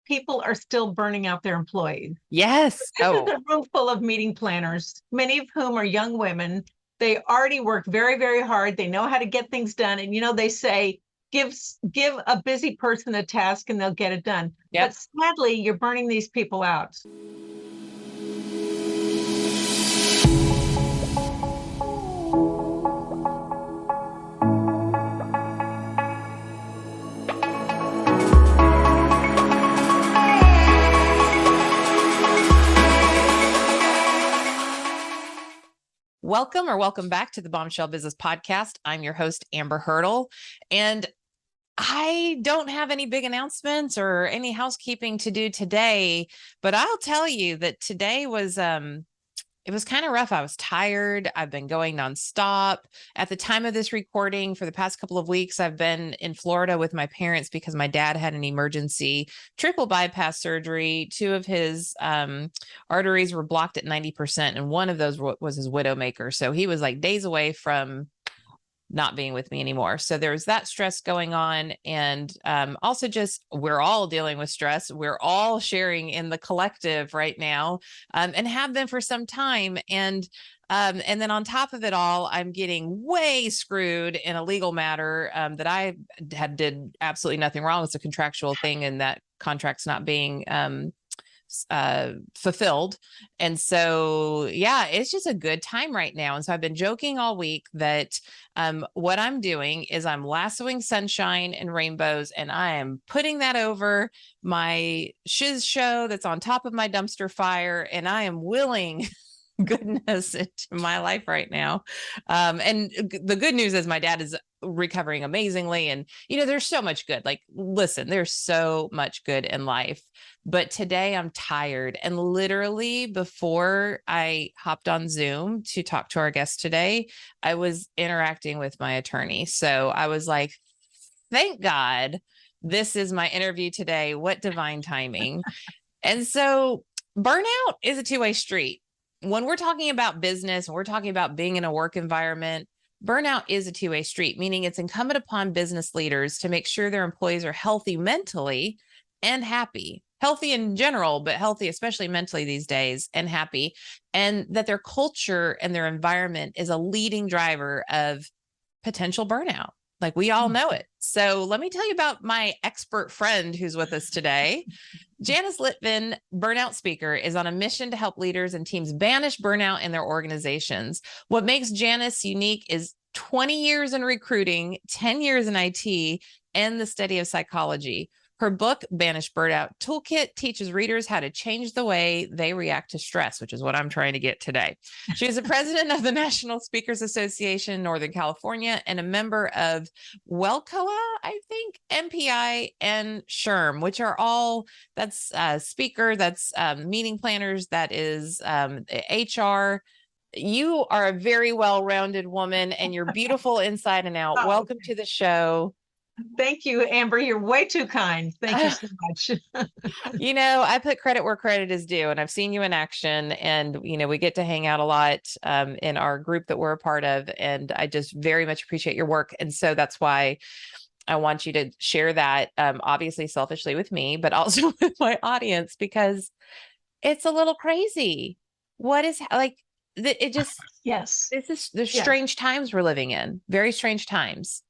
people are still burning out their employees. Yes. This is a room full of meeting planners, many of whom are young women. They already work very, very hard. They know how to get things done. And, they say, give a busy person a task and they'll get it done. Yep. But sadly, you're burning these people out. Welcome back to the Bombshell Business Podcast. I'm your host, Amber Hurdle, and I don't have any big announcements or any housekeeping to do today, but I'll tell you that today was, it was kind of rough. I was tired. I've been going nonstop. At the time of this recording, for the past couple of weeks, I've been in Florida with my parents because my dad had an emergency triple bypass surgery. Two of his arteries were blocked at 90%, and one of those was his widowmaker. So he was like days away from not being with me anymore. So there's that stress going on. And also just, we're all dealing with stress. We're all sharing in the collective right now, and have been for some time. And then on top of it all, I'm getting way screwed in a legal matter that I did absolutely nothing wrong. It's a contractual thing, and that contract's not being fulfilled. And so, yeah, it's just a good time right now. And so I've been joking all week that what I'm doing is I'm lassoing sunshine and rainbows, and I am putting that over my shiz show that's on top of my dumpster fire. And I am willing goodness into my life right now. And the good news is my dad is recovering amazingly. And, there's so much good. Like, listen, there's so much good in life. But today I'm tired. And literally before I hopped on Zoom to talk to our guest today, I was interacting with my attorney. So I was like, thank God this is my interview today. What divine timing. And so burnout is a two-way street. When we're talking about business, and we're talking about being in a work environment, burnout is a two-way street, meaning it's incumbent upon business leaders to make sure their employees are healthy mentally and happy. Healthy in general, but healthy, especially mentally these days, and happy, and that their culture and their environment is a leading driver of potential burnout. Like, we all know it. So let me tell you about my expert friend who's with us today. Janice Litvin, Burnout Speaker, is on a mission to help leaders and teams banish burnout in their organizations. What makes Janice unique is 20 years in recruiting, 10 years in IT, and the study of psychology. Her book, Banish Burnout Toolkit, teaches readers how to change the way they react to stress, which is what I'm trying to get today. She is the president of the National Speakers Association, Northern California, and a member of Welcoa, I think, MPI, and SHRM, which are all, that's speaker, that's meeting planners, that is HR. You are a very well-rounded woman, and you're beautiful inside and out. Welcome to the show. Thank you, Amber. You're way too kind. Thank you so much. I put credit where credit is due, and I've seen you in action, and, we get to hang out a lot in our group that we're a part of. And I just very much appreciate your work. And so that's why I want you to share that, obviously selfishly with me, but also with my audience, because it's a little crazy. What is it just, yes, there's strange times we're living in, very strange times.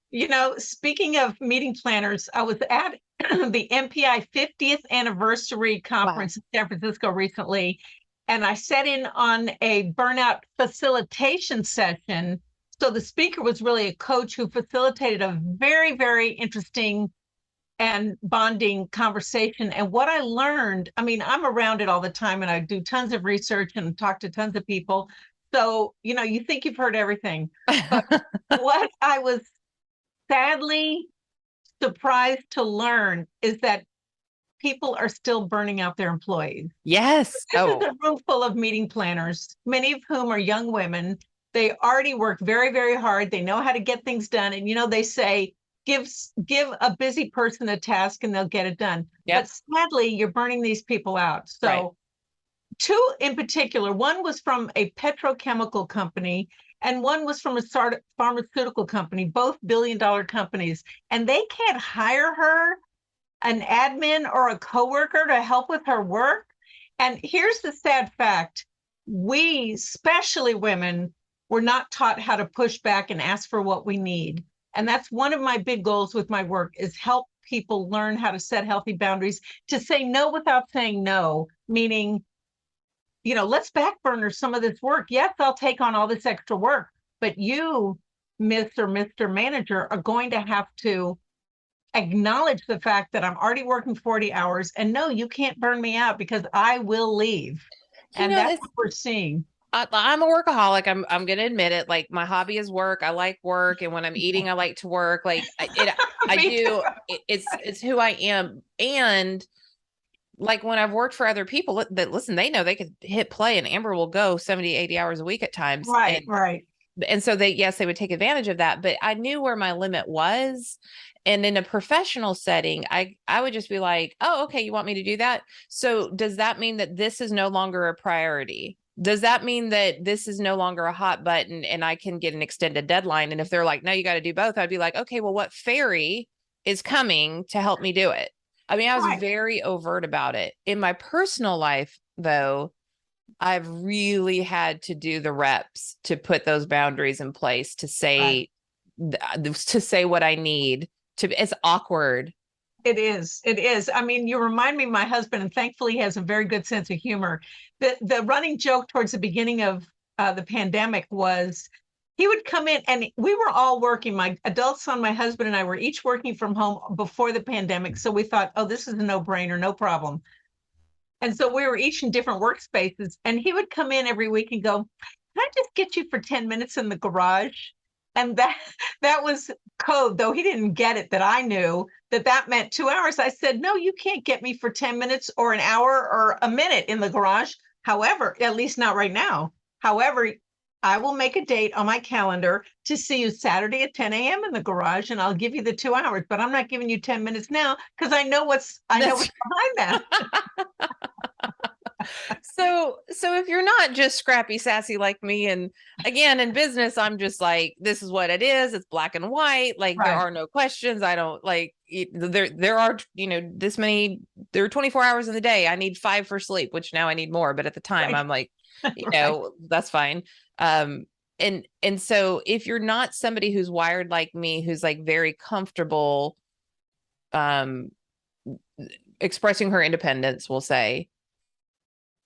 Speaking of meeting planners, I was at the MPI 50th anniversary conference in San Francisco recently, and I sat in on a burnout facilitation session. So the speaker was really a coach who facilitated a very, very interesting and bonding conversation. And what I learned, I'm around it all the time, and I do tons of research and talk to tons of people. So, you think you've heard everything. But what I was sadly surprised to learn is that people are still burning out their employees. Yes. This is a room full of meeting planners, many of whom are young women. They already work very, very hard. They know how to get things done. And, they say, give a busy person a task and they'll get it done. Yep. But sadly, you're burning these people out. So right. Two in particular, one was from a petrochemical company, and one was from a pharmaceutical company, both billion-dollar companies, and they can't hire her. an admin or a coworker to help with her work. And here's the sad fact. We, especially women, were not taught how to push back and ask for what we need. And that's one of my big goals with my work, is help people learn how to set healthy boundaries, to say no without saying no, meaning, let's back burner some of this work. Yes, I'll take on all this extra work, but you, Miss or Mr. Manager, are going to have to acknowledge the fact that I'm already working 40 hours, and no, you can't burn me out because I will leave. And that's what we're seeing. I'm a workaholic. I'm going to admit it. Like, my hobby is work. I like work. And when I'm eating, I like to work. Like I do. It's who I am. And like, when I've worked for other people that listen, they know they could hit play and Amber will go 70, 80 hours a week at times. Right. Right. And so they would take advantage of that, but I knew where my limit was. And in a professional setting, I would just be like, oh, okay, you want me to do that? So does that mean that this is no longer a priority? Does that mean that this is no longer a hot button and I can get an extended deadline? And if they're like, no, you got to do both, I'd be like, okay, well, what fairy is coming to help me do it? I mean, I was very overt about it. In my personal life, though, I've really had to do the reps to put those boundaries in place, to say, what I need. It's awkward. It is. It is. I mean, you remind me of my husband, and thankfully he has a very good sense of humor. The running joke towards the beginning of the pandemic was, he would come in and we were all working. My adult son, my husband, and I were each working from home before the pandemic. So we thought, oh, this is a no-brainer, no problem. And so we were each in different workspaces, and he would come in every week and go, can I just get you for 10 minutes in the garage? And that was code, though he didn't get it, that I knew that meant 2 hours. I said, no, you can't get me for 10 minutes or an hour or a minute in the garage. However, at least not right now. However, I will make a date on my calendar to see you Saturday at 10 a.m. in the garage, and I'll give you the 2 hours, but I'm not giving you 10 minutes now because I know what's behind that. So if you're not just scrappy, sassy like me, and again, in business, I'm just like, this is what it is. It's black and white. Like, there are no questions. I don't like there are, this many, there are 24 hours in the day. I need 5 for sleep, which now I need more. But at the time I'm like, that's fine. And so if you're not somebody who's wired like me, who's like very comfortable, expressing her independence, we'll say,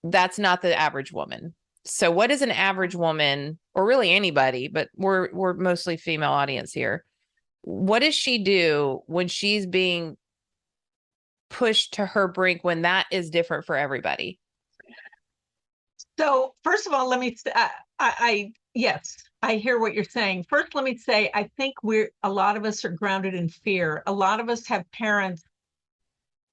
that's not the average woman. So what is an average woman, or really anybody, but we're mostly female audience here. What does she do when she's being pushed to her brink, when that is different for everybody? So first of all, let me say, yes, I hear what you're saying. First, let me say, I think a lot of us are grounded in fear. A lot of us have parents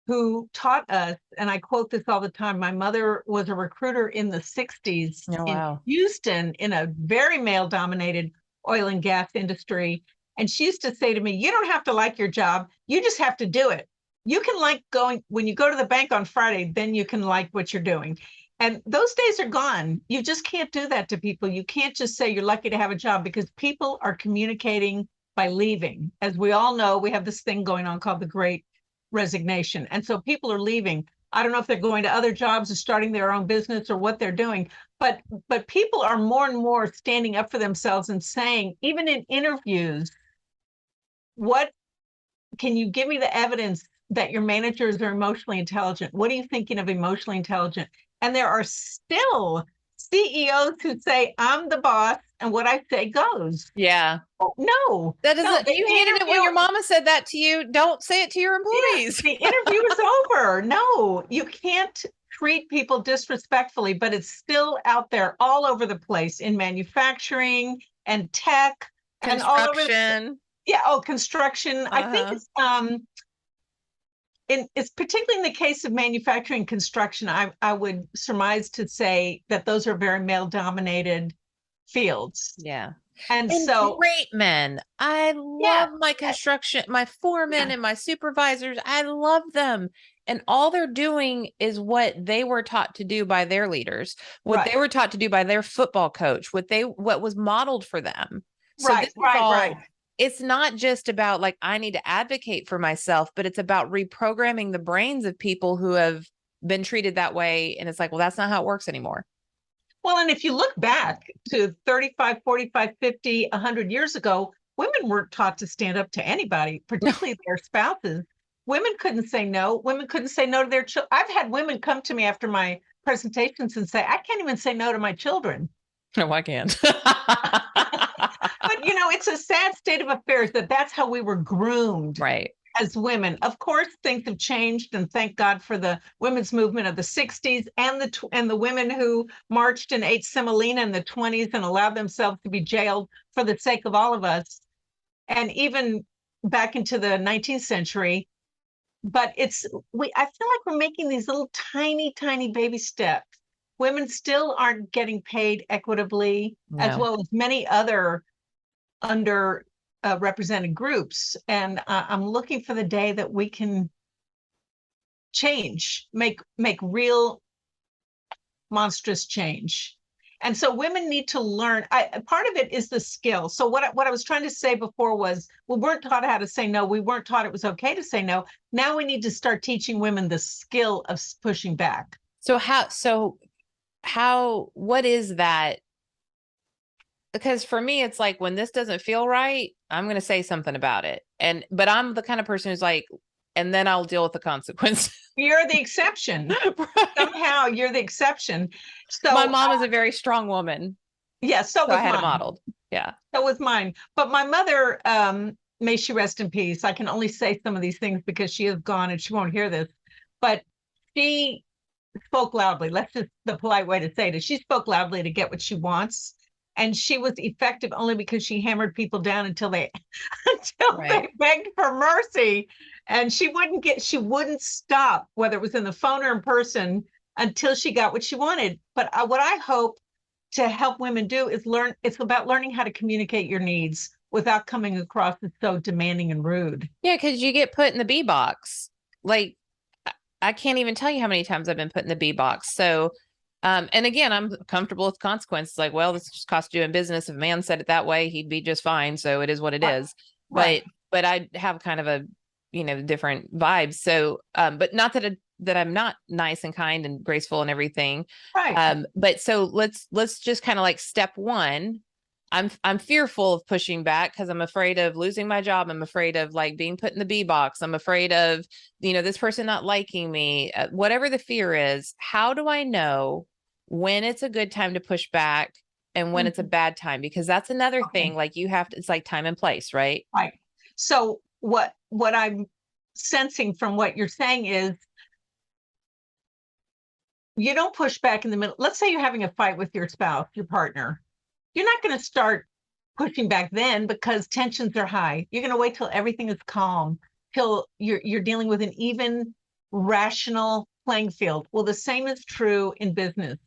who taught us, and I quote this all the time. My mother was a recruiter in the 60s in Houston, in a very male-dominated oil and gas industry. And she used to say to me, you don't have to like your job. You just have to do it. You can like going, when you go to the bank on Friday, then you can like what you're doing. And those days are gone. You just can't do that to people. You can't just say you're lucky to have a job, because people are communicating by leaving. As we all know, we have this thing going on called the Great Resignation. And so people are leaving. I don't know if they're going to other jobs or starting their own business or what they're doing, but people are more and more standing up for themselves and saying, even in interviews, what can you give me the evidence that your managers are emotionally intelligent? What are you thinking of emotionally intelligent? And there are still CEOs who say, I'm the boss and what I say goes. Yeah. Oh, no. That doesn't, you hated it when your mama said that to you. Don't say it to your employees. Yeah, the interview is over. No, you can't treat people disrespectfully, but it's still out there all over the place in manufacturing and tech and all over. Yeah. Oh, construction. I think it's particularly in the case of manufacturing and construction, I would surmise to say that those are very male-dominated fields. Yeah. And so great men. I love my construction, my foremen and my supervisors. I love them. And all they're doing is what they were taught to do by their leaders, what they were taught to do by their football coach, what was modeled for them. So right. it's not just about like, I need to advocate for myself, but it's about reprogramming the brains of people who have been treated that way. And it's like, well, that's not how it works anymore. Well, and if you look back to 35, 45, 50, 100 years ago, women weren't taught to stand up to anybody, particularly their spouses. Women couldn't say no. Women couldn't say no to their children. I've had women come to me after my presentations and say, I can't even say no to my children. No, I can't. But, it's a sad state of affairs that's how we were groomed. Right. As women. Of course, things have changed, and thank God for the women's movement of the 60s and the women who marched and ate semolina in the 20s and allowed themselves to be jailed for the sake of all of us, and even back into the 19th century. But I feel like we're making these little tiny baby steps. Women still aren't getting paid equitably, as No. well as many other represented groups. And I'm looking for the day that we can change, make real monstrous change. And so women need to learn. Part of it is the skill. So what I was trying to say before was, we weren't taught how to say no. We weren't taught it was okay to say no. Now we need to start teaching women the skill of pushing back. So what is that? Because for me, it's like, when this doesn't feel right, I'm going to say something about it. But I'm the kind of person who's like, and then I'll deal with the consequence. You're the exception. Right. Somehow you're the exception. So my mom is a very strong woman. Yeah. So was I had mine. It modeled. Yeah. So was mine. But my mother, may she rest in peace. I can only say some of these things because she is gone and she won't hear this, but she spoke loudly. That's just the polite way to say it. She spoke loudly to get what she wants. And she was effective only because she hammered people down until they they begged for mercy. And she wouldn't stop, whether it was in the phone or in person, until she got what she wanted. But what I hope to help women do is learn. It's about learning how to communicate your needs without coming across as so demanding and rude. Yeah, because you get put in the B box. Like, I can't even tell you how many times I've been put in the B box. So, and again, I'm comfortable with consequences. Like, well, this just cost doing business. If a man said it that way, he'd be just fine. So it is what it is. Right. But I have kind of a, different vibes. So, but not that I'm not nice and kind and graceful and everything. Right. But so let's just kind of like step one. I'm fearful of pushing back because I'm afraid of losing my job. I'm afraid of like being put in the B box. I'm afraid of, this person not liking me, whatever the fear is. How do I know when it's a good time to push back and when it's a bad time? Because that's another thing. Like, it's like time and place, right? Right. So what I'm sensing from what you're saying is, you don't push back in the middle. Let's say you're having a fight with your spouse, your partner. You're not going to start pushing back then because tensions are high. You're going to wait till everything is calm, till you're dealing with an even, rational playing field. Well, the same is true in business.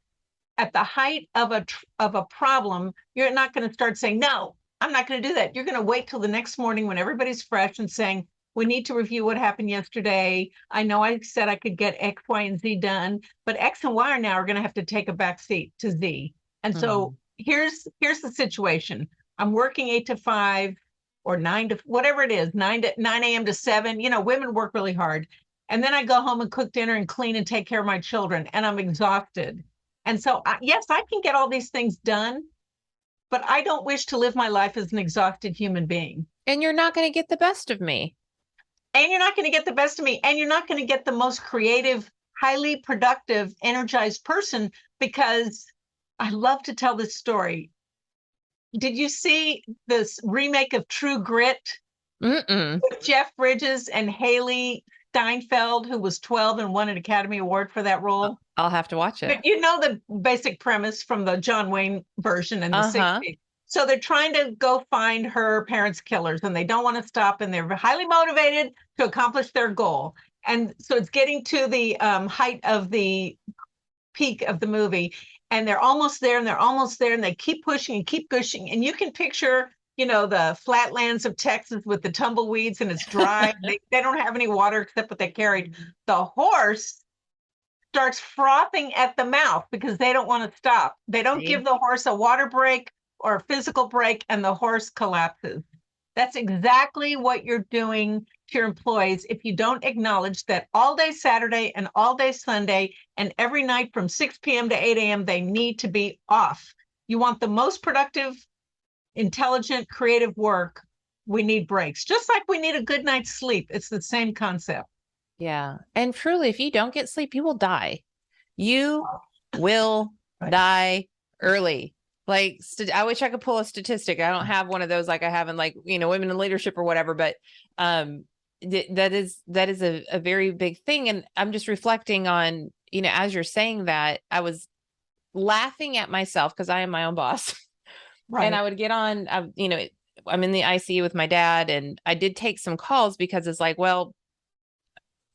At the height of a problem, you're not going to start saying, no, I'm not going to do that. You're going to wait till the next morning when everybody's fresh and saying, we need to review what happened yesterday. I know I said I could get X, Y, and Z done, but X and Y now are going to have to take a back seat to Z. And so here's the situation. I'm working 8 to 5 or 9 to whatever it is, 9 a.m. to 7. Women work really hard. And then I go home and cook dinner and clean and take care of my children, and I'm exhausted. And so, yes, I can get all these things done, but I don't wish to live my life as an exhausted human being. And you're not going to get the best of me. And you're not going to get the best of me. And you're not going to get the most creative, highly productive, energized person, because I love to tell this story. Did you see this remake of True Grit? With Jeff Bridges and Haley Steinfeld, who was 12 and won an Academy Award for that role? I'll have to watch it. But the basic premise from the John Wayne version in the 60s. So they're trying to go find her parents' killers, and they don't want to stop, and they're highly motivated to accomplish their goal. And so it's getting to the height of the peak of the movie, and they're almost there, and they keep pushing and keep pushing. And you can picture, the flatlands of Texas with the tumbleweeds, and it's dry. they don't have any water except what they carried. The horse starts frothing at the mouth because they don't want to stop. They don't give the horse a water break or a physical break, and the horse collapses. That's exactly what you're doing to your employees if you don't acknowledge that all day Saturday and all day Sunday and every night from 6 p.m. to 8 a.m., they need to be off. You want the most productive, intelligent, creative work. We need breaks, just like we need a good night's sleep. It's the same concept. Yeah. And truly, if you don't get sleep, you will die. You will Right. die early. Like, I wish I could pull a statistic. I don't have one of those like I have in like, women in leadership or whatever, but that is a very big thing. And I'm just reflecting on, as you're saying that, I was laughing at myself because I am my own boss. Right. And I would get on, I'm in the ICU with my dad, and I did take some calls because it's like, well,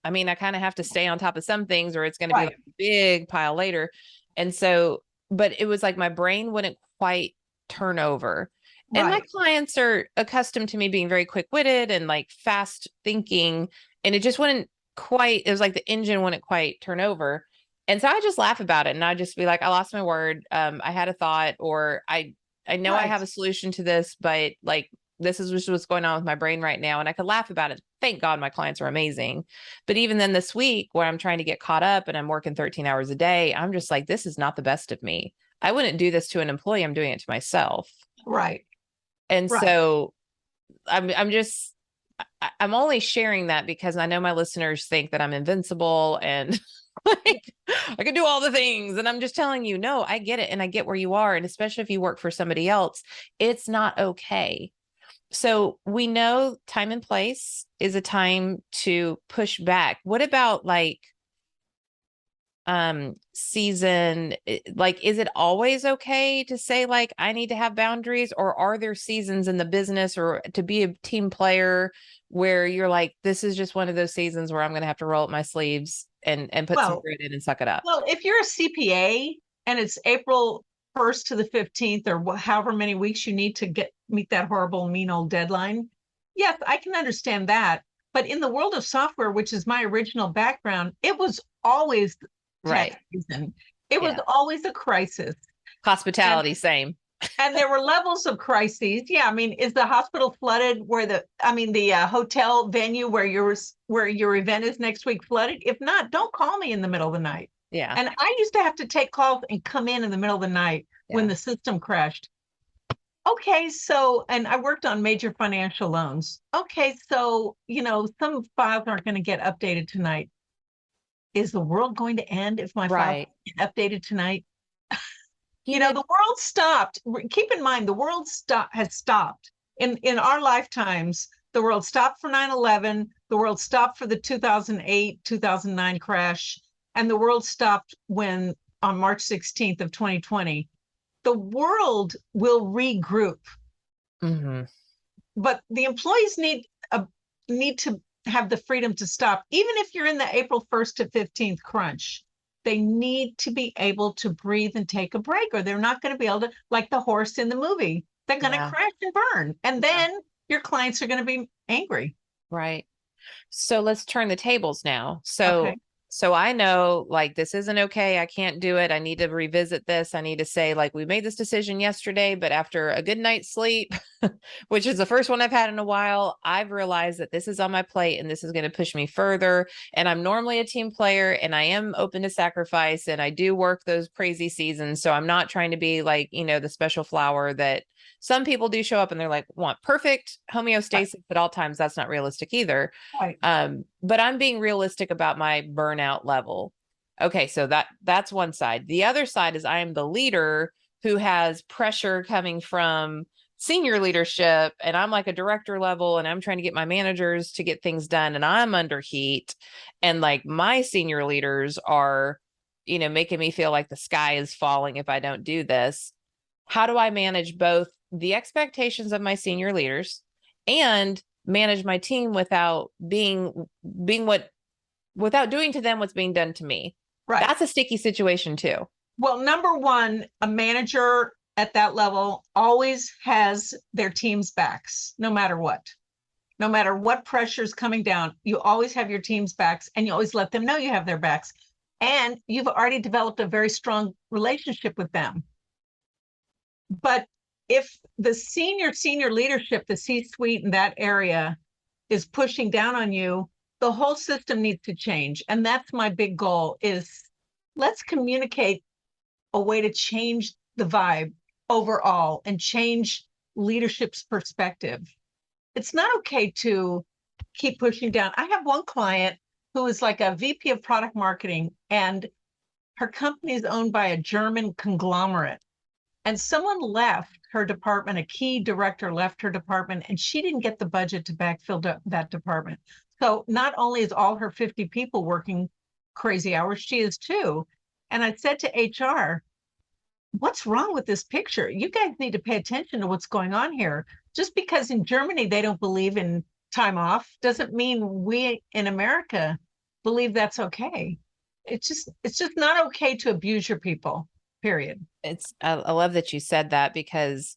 I mean, I kind of have to stay on top of some things or it's going to be like a big pile later. And so, but it was like my brain wouldn't quite turn over. And my clients are accustomed to me being very quick-witted and like fast thinking. And it just wouldn't quite, it was like the engine wouldn't quite turn over. And so I just laugh about it. And I just be like, I lost my word. I had a thought, or I know I have a solution to this, but like, this is just what's going on with my brain right now. And I could laugh about it. Thank God my clients are amazing. But even then this week where I'm trying to get caught up and I'm working 13 hours a day, I'm just like, this is not the best of me. I wouldn't do this to an employee. I'm doing it to myself. Right. And so I'm only sharing that because I know my listeners think that I'm invincible and like I can do all the things. And I'm just telling you, no, I get it. And I get where you are. And especially if you work for somebody else, it's not okay. So we know time and place is a time to push back. What about like season? Like, is it always okay to say like, I need to have boundaries, or are there seasons in the business or to be a team player where you're like, this is just one of those seasons where I'm going to have to roll up my sleeves and put some grit in and suck it up? Well, if you're a CPA and it's April 1st to the 15th or however many weeks you need to meet that horrible, mean old deadline, yes, I can understand that. But in the world of software, which is my original background, it was always tax season. It was always a crisis. Hospitality, same. And there were levels of crises. Yeah, I mean, is the hospital flooded? The hotel venue where your event is next week flooded? If not, don't call me in the middle of the night. Yeah. And I used to have to take calls and come in the middle of the night when the system crashed. Okay, so, and I worked on major financial loans. Okay, so, some files aren't going to get updated tonight. Is the world going to end if my files get updated tonight? The world stopped. Keep in mind, the world has stopped. In our lifetimes, the world stopped for 9/11. The world stopped for the 2008, 2009 crash. And the world stopped on March 16th of 2020. The world will regroup. Mm-hmm. But the employees need to have the freedom to stop. Even if you're in the April 1st to 15th crunch, they need to be able to breathe and take a break, or they're not going to be able to, like the horse in the movie, they're going to crash and burn. And then your clients are going to be angry. Right. So let's turn the tables now. So I know like, this isn't okay. I can't do it. I need to revisit this. I need to say like, we made this decision yesterday, but after a good night's sleep, which is the first one I've had in a while, I've realized that this is on my plate and this is going to push me further. And I'm normally a team player and I am open to sacrifice and I do work those crazy seasons. So I'm not trying to be like, the special flower that some people do show up and they're like, want perfect homeostasis at all times. That's not realistic either. Right. But I'm being realistic about my burnout level. Okay. So that's one side. The other side is I am the leader who has pressure coming from senior leadership, and I'm like a director level and I'm trying to get my managers to get things done and I'm under heat. And like my senior leaders are, making me feel like the sky is falling if I don't do this. How do I manage both the expectations of my senior leaders and manage my team without without doing to them what's being done to me? Right. That's a sticky situation too. Well, number one, a manager at that level always has their team's backs, no matter what. No matter what pressure is coming down, you always have your team's backs and you always let them know you have their backs. And you've already developed a very strong relationship with them. But if the senior leadership, the C-suite in that area is pushing down on you, the whole system needs to change. And that's my big goal is let's communicate a way to change the vibe overall and change leadership's perspective. It's not okay to keep pushing down. I have one client who is like a VP of product marketing, and her company is owned by a German conglomerate. And someone left her department, a key director left her department, and she didn't get the budget to backfill that department. So not only is all her 50 people working crazy hours, she is too. And I said to HR, what's wrong with this picture? You guys need to pay attention to what's going on here. Just because in Germany they don't believe in time off doesn't mean we in America believe that's okay. It's just not okay to abuse your people, period. I love that you said that because,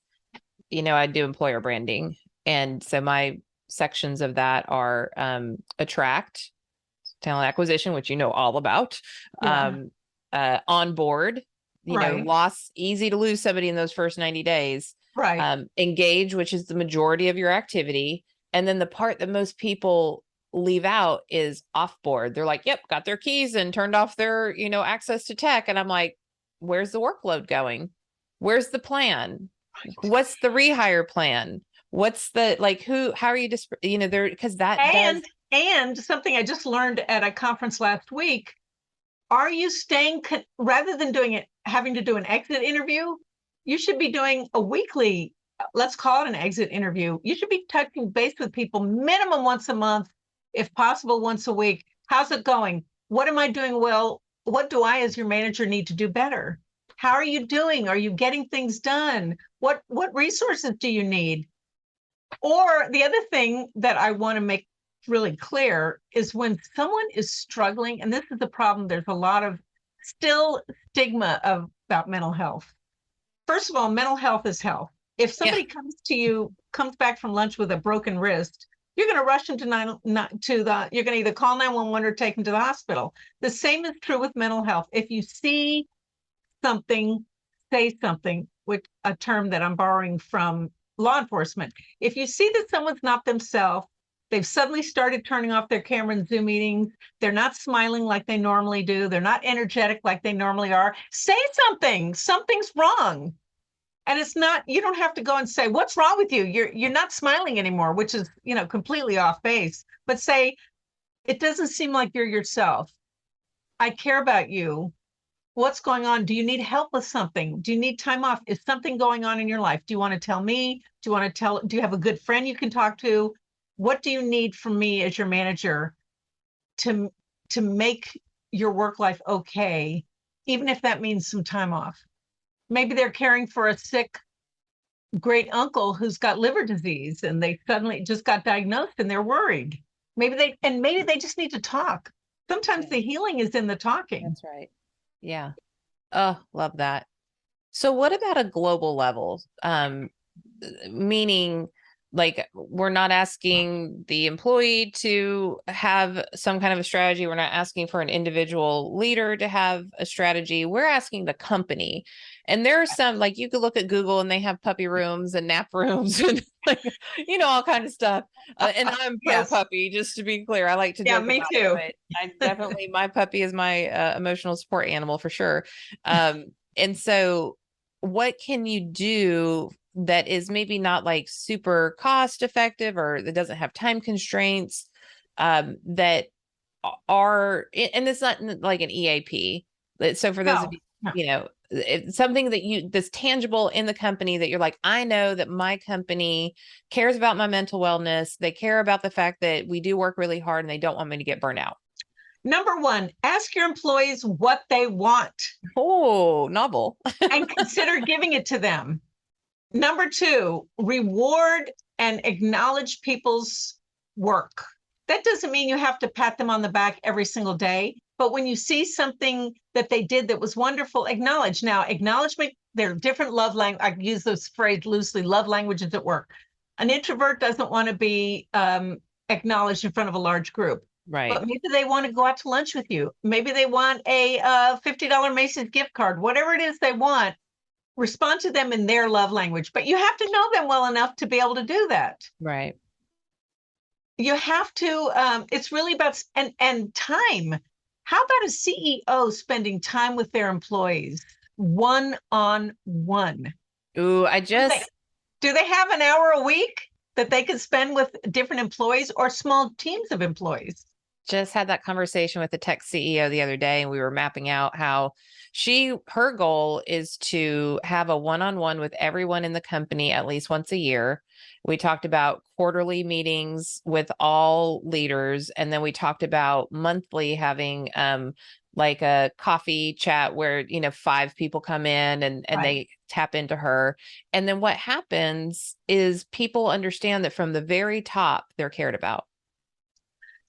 I do employer branding. And so my sections of that are attract, talent acquisition, which you know all about, onboard, loss, easy to lose somebody in those first 90 days. Right. Engage, which is the majority of your activity. And then the part that most people leave out is offboard. They're like, yep, got their keys and turned off their, access to tech. And I'm like, where's the workload going? Where's the plan? Right. What's the rehire plan? What's the, how are you just, there, because that and something I just learned at a conference last week, are you staying, rather than having to do an exit interview, you should be doing a weekly, let's call it an exit interview. You should be touching base with people minimum once a month, if possible, once a week. How's it going? What am I doing well? What do I, as your manager, need to do better? How are you doing? Are you getting things done? What resources do you need? Or the other thing that I want to make really clear is when someone is struggling, and this is the problem, there's a lot of still stigma about mental health. First of all, mental health is health. If somebody comes back from lunch with a broken wrist, you're going to rush them you're going to either call 911 or take them to the hospital. The same is true with mental health. If you see something, say something, which a term that I'm borrowing from law enforcement. If you see that someone's not themselves, they've suddenly started turning off their camera in Zoom meetings, they're not smiling like they normally do, they're not energetic like they normally are, say something. Something's wrong. And it's not, you don't have to go and say, what's wrong with you? You're not smiling anymore, which is, completely off base. But say, it doesn't seem like you're yourself. I care about you. What's going on? Do you need help with something? Do you need time off? Is something going on in your life? Do you want to tell me? Do you have a good friend you can talk to? What do you need from me as your manager to make your work life okay, even if that means some time off? Maybe they're caring for a sick great uncle who's got liver disease and they suddenly just got diagnosed and they're worried. Maybe they just need to talk. Sometimes the healing is in the talking. That's right. Yeah. Oh, love that. So what about a global level? Meaning, like, we're not asking the employee to have some kind of a strategy. We're not asking for an individual leader to have a strategy. We're asking the company. And there are some, like, you could look at Google and they have puppy rooms and nap rooms and all kinds of stuff. And I'm pro puppy, just to be clear. I like to joke me about too. It, I definitely, my puppy is my emotional support animal for sure. And so what can you do that is maybe not like super cost effective or that doesn't have time constraints, that are, and it's not like an EAP. So for those of you, it's something that's tangible in the company that you're like, I know that my company cares about my mental wellness. They care about the fact that we do work really hard and they don't want me to get burnt out. Number one, ask your employees what they want. Oh, novel. And consider giving it to them. Number two, reward and acknowledge people's work. That doesn't mean you have to pat them on the back every single day, but when you see something that they did that was wonderful, acknowledge. Now, acknowledgement, there are different love language. I use this phrase loosely, love languages at work. An introvert doesn't want to be acknowledged in front of a large group. Right. But maybe they want to go out to lunch with you. Maybe they want a $50 Macy's gift card, whatever it is they want. respond to them in their love language, but you have to know them well enough to be able to do that. Right. You have to, it's really about, and time. How about a CEO spending time with their employees one-on-one? Ooh, Do they have an hour a week that they could spend with different employees or small teams of employees? just had that conversation with the tech CEO the other day, and we were mapping out how her goal is to have a one-on-one with everyone in the company at least once a year. We talked about quarterly meetings with all leaders, and then we talked about monthly having like a coffee chat where 5 people come in and Right. they tap into her. And then what happens is people understand that from the very top they're cared about.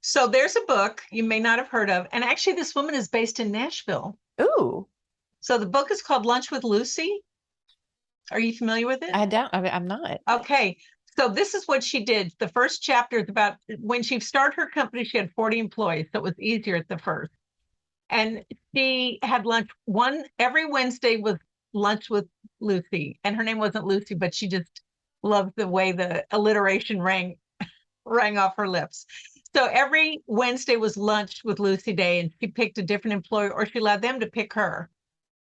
So there's a book you may not have heard of, and actually this woman is based in Nashville. Ooh. So the book is called Lunch with Lucy. Are you familiar with it? I'm not. Okay. So this is what she did. The first chapter is about when she started her company, she had 40 employees, so it was easier at the first. And she had lunch every Wednesday was lunch with Lucy. And her name wasn't Lucy, but she just loved the way the alliteration rang off her lips. So every Wednesday was lunch with Lucy Day, and she picked a different employee, or she allowed them to pick her.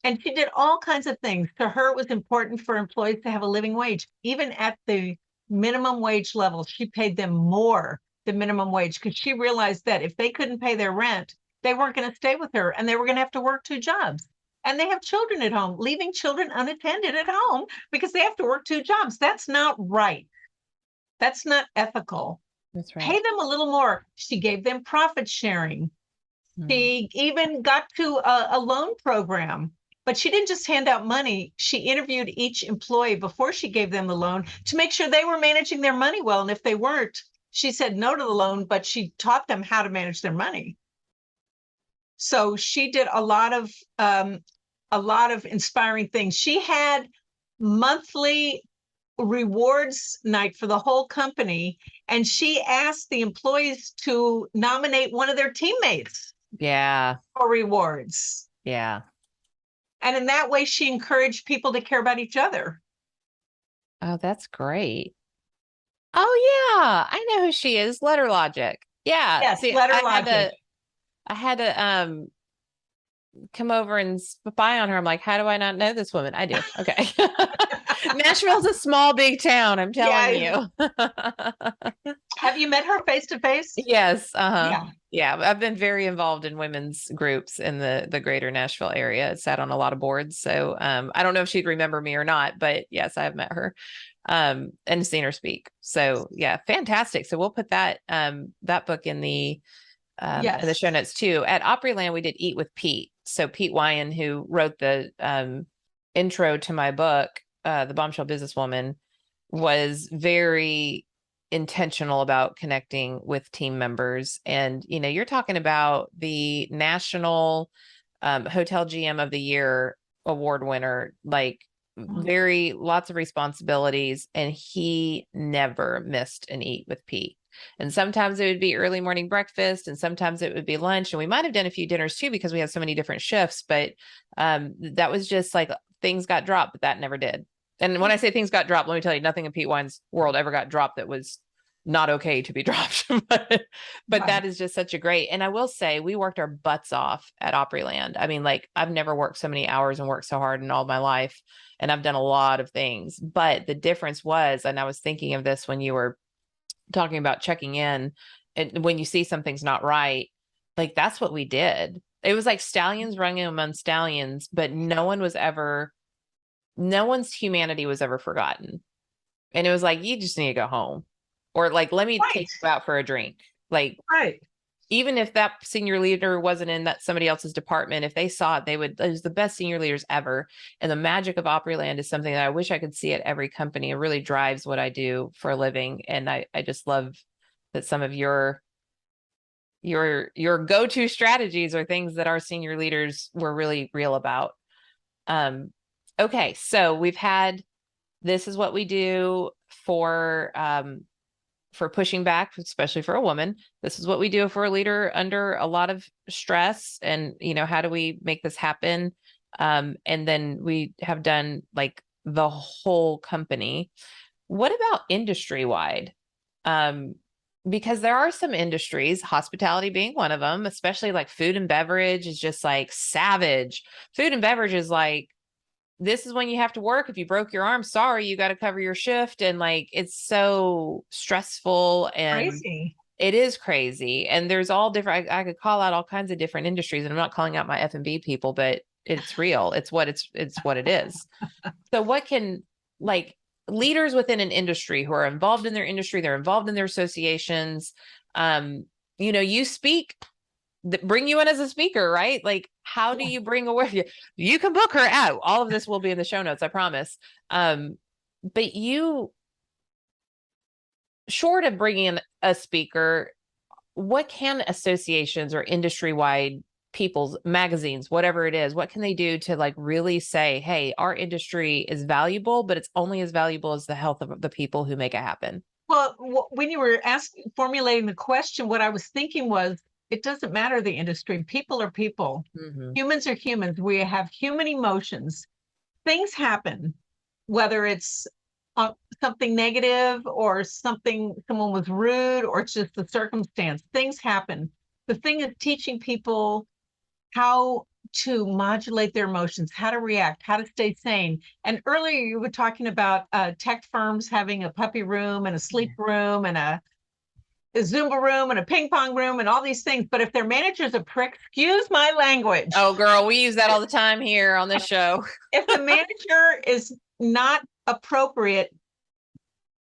And she did all kinds of things. To her, it was important for employees to have a living wage. Even at the minimum wage level, she paid them more than minimum wage because she realized that if they couldn't pay their rent, they weren't going to stay with her and they were going to have to work 2 jobs. And they have children at home, leaving children unattended at home because they have to work 2 jobs. That's not right. That's not ethical. That's right. Pay them a little more. She gave them profit sharing. She even got to a loan program, but she didn't just hand out money. She interviewed each employee before she gave them the loan to make sure they were managing their money well. And if they weren't, she said no to the loan, but she taught them how to manage their money. So she did a lot of inspiring things. She had monthly rewards night for the whole company, and she asked the employees to nominate one of their teammates for rewards. Yeah. And in that way, she encouraged people to care about each other. Oh, that's great. Oh yeah, I know who she is. Letter Logic. Yeah. Yes, See, Letter Logic. I had to come over and spy on her. I'm like, how do I not know this woman? I do. Okay. Nashville's a small, big town. I'm telling you. Have you met her face to face? Yes. Yeah. I've been very involved in women's groups in the greater Nashville area. Sat on a lot of boards. So I don't know if she'd remember me or not, but yes, I have met her and seen her speak. So yeah, fantastic. So we'll put that book in the show notes too. At Opryland, we did Eat with Pete. So Pete Wyan, who wrote the intro to my book, The Bombshell Businesswoman, was very intentional about connecting with team members. And, you're talking about the National Hotel GM of the Year award winner, like lots of responsibilities. And he never missed an Eat with Pete. And sometimes it would be early morning breakfast, and sometimes it would be lunch. And we might have done a few dinners too, because we had so many different shifts. But that was just like things got dropped, but that never did. And when I say things got dropped, let me tell you, nothing in Pete Wine's world ever got dropped that was not okay to be dropped. but that is just such a great. And I will say, we worked our butts off at Opryland. I mean, like, I've never worked so many hours and worked so hard in all my life. And I've done a lot of things. But the difference was, and I was thinking of this when you were talking about checking in, and when you see something's not right, like, that's what we did. It was like stallions running among stallions, but no one's humanity was ever forgotten. And it was like, you just need to go home, or like, let me take you out for a drink. Like, even if that senior leader wasn't in somebody else's department, if they saw it, it was the best senior leaders ever. And the magic of Opryland is something that I wish I could see at every company. It really drives what I do for a living. And I just love that some of your go-to strategies are things that our senior leaders were really real about. Okay. So we've had, this is what we do for pushing back, especially for a woman. This is what we do for a leader under a lot of stress. And, how do we make this happen? And then we have done like the whole company. What about industry wide? Because there are some industries, hospitality being one of them, especially like food and beverage is just like savage. Food and beverage is like, this is when you have to work. If you broke your arm, sorry, you got to cover your shift. And like, it's so stressful and Crazy. it is crazy. And there's all different, I could call out all kinds of different industries, and I'm not calling out my F&B people, but it's real. It's what it is. So what can, like, leaders within an industry who are involved in their industry, they're involved in their associations, you speak, bring you in as a speaker, right? Like, how do you bring awareness? You can book her out. All of this will be in the show notes, I promise. But you, short of bringing in a speaker, what can associations or industry-wide people's magazines, whatever it is, what can they do to like really say, hey, our industry is valuable, but it's only as valuable as the health of the people who make it happen? Well, when you were formulating the question, what I was thinking was, it doesn't matter the industry. People are people. Mm-hmm. Humans are humans. We have human emotions. Things happen, whether it's something negative or someone was rude, or it's just the circumstance. Things happen. The thing is teaching people how to modulate their emotions, how to react, how to stay sane. And earlier you were talking about tech firms having a puppy room and a sleep room and a Zumba room and a ping pong room and all these things. But if their manager's a prick, excuse my language. Oh, girl, we use that all the time here on this show. If the manager is not appropriate,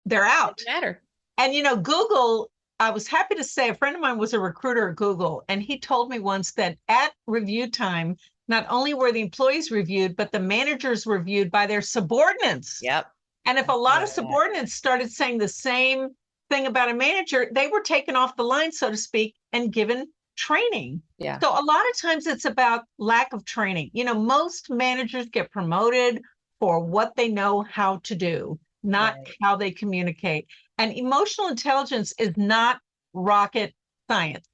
they're out. Doesn't matter. And Google, I was happy to say a friend of mine was a recruiter at Google, and he told me once that at review time, not only were the employees reviewed, but the managers reviewed by their subordinates. Yep. And if a lot of subordinates started saying the same thing about a manager, they were taken off the line, so to speak, and given training. Yeah. So a lot of times it's about lack of training. Most managers get promoted for what they know how to do, not how they communicate. And emotional intelligence is not rocket science.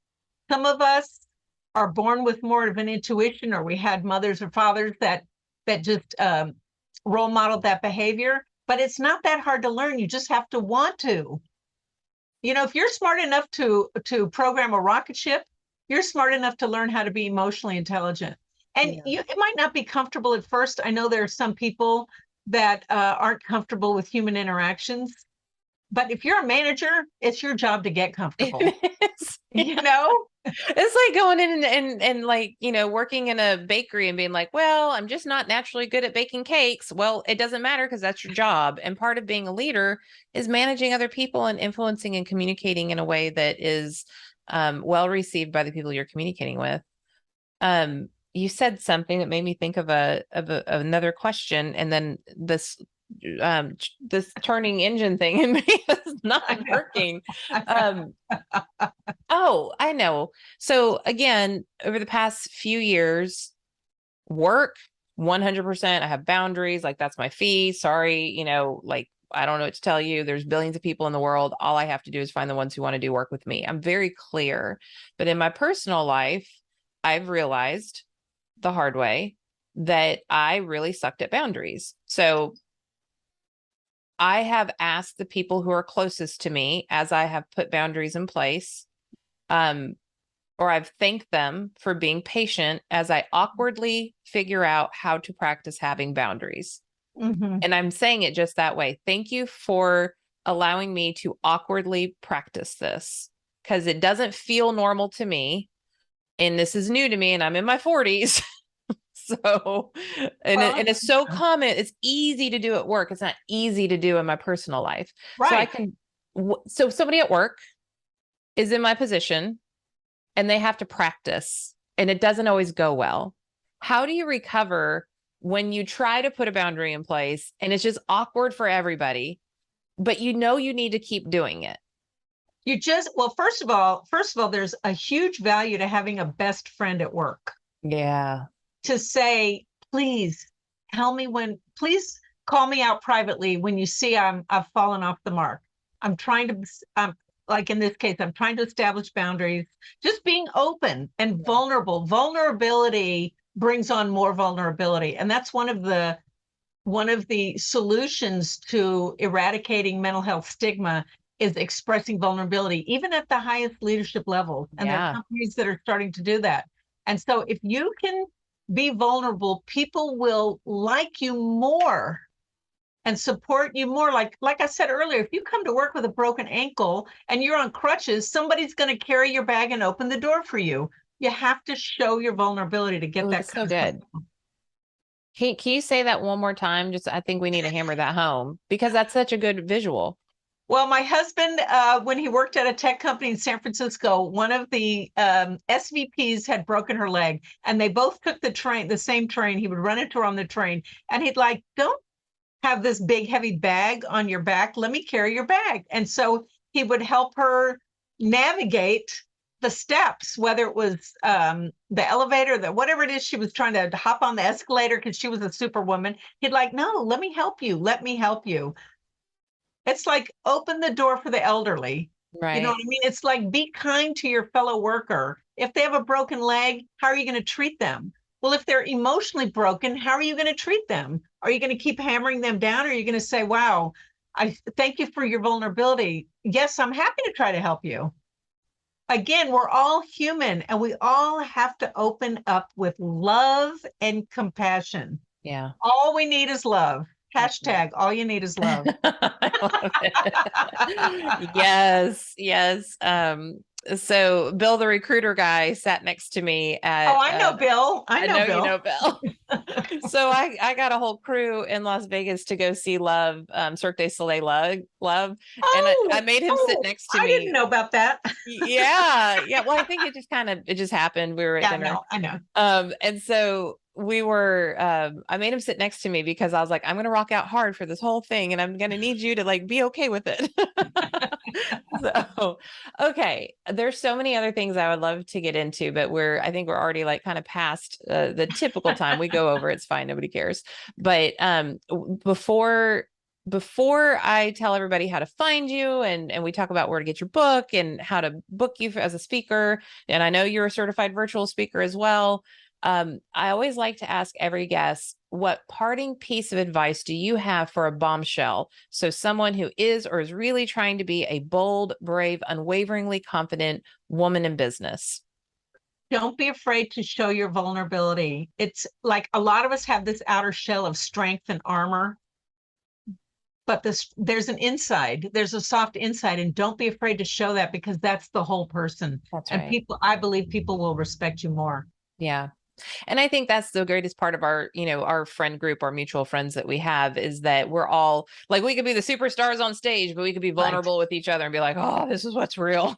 Some of us are born with more of an intuition, or we had mothers or fathers that just role modeled that behavior. But it's not that hard to learn. You just have to want to. If you're smart enough to program a rocket ship, you're smart enough to learn how to be emotionally intelligent. And it might not be comfortable at first. I know there are some people that aren't comfortable with human interactions. But if you're a manager, it's your job to get comfortable. It's like going in and like, working in a bakery and being like, well, I'm just not naturally good at baking cakes. Well, it doesn't matter because that's your job. And part of being a leader is managing other people and influencing and communicating in a way that is well received by the people you're communicating with. You said something that made me think of another question, and then this turning engine thing in me is not working. Oh, I know. So again, over the past few years, work 100%. I have boundaries. Like, that's my fee. Sorry, like, I don't know what to tell you. There's billions of people in the world. All I have to do is find the ones who want to do work with me. I'm very clear. But in my personal life, I've realized the hard way that I really sucked at boundaries. So I have asked the people who are closest to me, as I have put boundaries in place, or I've thanked them for being patient as I awkwardly figure out how to practice having boundaries. Mm-hmm. And I'm saying it just that way. Thank you for allowing me to awkwardly practice this, because it doesn't feel normal to me. And this is new to me, and I'm in my 40s. So, it's so common. It's easy to do at work. It's not easy to do in my personal life. Right. So somebody at work is in my position and they have to practice, and it doesn't always go well. How do you recover when you try to put a boundary in place and it's just awkward for everybody, but you need to keep doing it? First of all, there's a huge value to having a best friend at work. Yeah. To say, please please call me out privately when you see I've fallen off the mark. I'm trying to, like in this case, I'm trying to establish boundaries. Just being open and vulnerable. Vulnerability brings on more vulnerability. And that's one of the solutions to eradicating mental health stigma is expressing vulnerability, even at the highest leadership levels. And there are companies that are starting to do that. And so if you can be vulnerable, people will like you more and support you more. Like I said earlier, if you come to work with a broken ankle and you're on crutches, somebody's going to carry your bag and open the door for you. You have to show your vulnerability to get that. So good. Can you say that one more time? Just, I think we need to hammer that home because that's such a good visual. Well, my husband, when he worked at a tech company in San Francisco, one of the SVPs had broken her leg, and they both took the same train. He would run into her on the train, and he'd like, don't have this big, heavy bag on your back. Let me carry your bag. And so he would help her navigate the steps, whether it was the elevator, whatever it is she was trying to hop on the escalator because she was a superwoman. He'd like, no, let me help you. Let me help you. It's like open the door for the elderly. Right. You know what I mean? It's like be kind to your fellow worker. If they have a broken leg, how are you going to treat them? Well, if they're emotionally broken, how are you going to treat them? Are you going to keep hammering them down? Or are you going to say, wow, I thank you for your vulnerability. Yes, I'm happy to try to help you. Again, we're all human and we all have to open up with love and compassion. Yeah. All we need is love. Hashtag, all you need is love. I love it. Yes, yes. So Bill, the recruiter guy, sat next to me at. Oh, I know Bill. I know Bill. You know Bill. So I got a whole crew in Las Vegas to go see Love, Cirque du Soleil Love, and I made him sit next to me. I didn't know about that. Yeah. Well, I think it just happened. We were at dinner. I know. And so we were, I made him sit next to me because I was like, I'm going to rock out hard for this whole thing. And I'm going to need you to like, be okay with it. So, okay. There's so many other things I would love to get into, but I think we're already like kind of past the typical time we go over. It's fine. Nobody cares. But, before I tell everybody how to find you and we talk about where to get your book and how to book you as a speaker, and I know you're a certified virtual speaker as well. I always like to ask every guest, what parting piece of advice do you have for a bombshell? So someone who is or is really trying to be a bold, brave, unwaveringly confident woman in business. Don't be afraid to show your vulnerability. It's like a lot of us have this outer shell of strength and armor, but there's an inside, there's a soft inside, and don't be afraid to show that because that's the whole person. That's and right. I believe people will respect you more. Yeah. And I think that's the greatest part of our, our friend group, our mutual friends that we have, is that we're all like, we could be the superstars on stage, but we could be vulnerable with each other and be like, oh, this is what's real.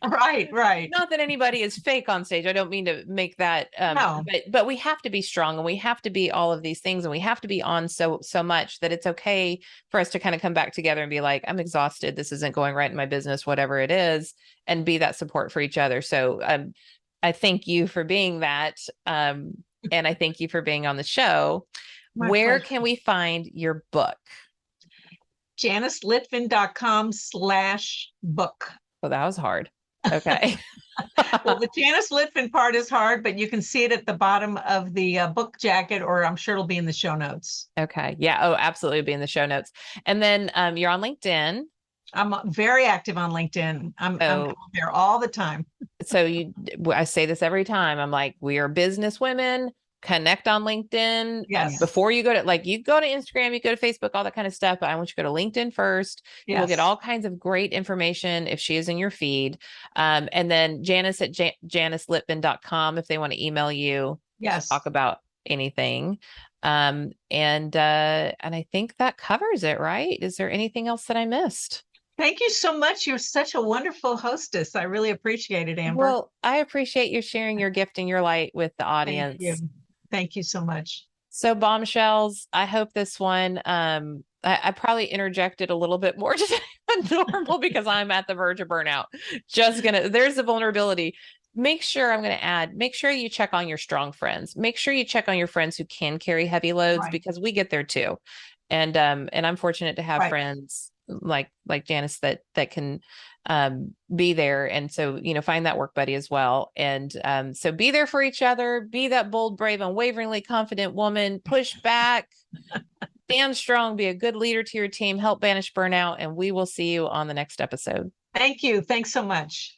Right. Not that anybody is fake on stage. I don't mean to make that, no. but we have to be strong and we have to be all of these things and we have to be on so much that it's okay for us to kind of come back together and be like, I'm exhausted. This isn't going right in my business, whatever it is, and be that support for each other. So, I thank you for being that. And I thank you for being on the show. Where can we find your book? JaniceLitvin.com/book. Oh, that was hard. Okay. Well, the Janice Litvin part is hard, but you can see it at the bottom of the book jacket, or I'm sure it'll be in the show notes. Okay. Yeah. Oh, absolutely. It'll be in the show notes. And then you're on LinkedIn. I'm very active on LinkedIn. I'm there all the time. So I say this every time. I'm like, we are business women. Connect on LinkedIn. Yes. Before you go to you go to Instagram, you go to Facebook, all that kind of stuff. But I want you to go to LinkedIn first. Yes. You'll get all kinds of great information if she is in your feed. And then Janice at JaniceLitvin.com if they want to email you. Yes. To talk about anything. And I think that covers it, right? Is there anything else that I missed? Thank you so much. You're such a wonderful hostess. I really appreciate it, Amber. Well, I appreciate you sharing your gift and your light with the audience. Thank you so much. So bombshells, I hope this one, I probably interjected a little bit more today than normal because I'm at the verge of burnout. There's the vulnerability. Make sure you check on your strong friends. Make sure you check on your friends who can carry heavy loads because we get there too. And I'm fortunate to have friends like Janice that can be there. And so, find that work buddy as well. And so be there for each other, be that bold, brave, unwaveringly confident woman, push back, stand strong, be a good leader to your team, help banish burnout. And we will see you on the next episode. Thank you. Thanks so much.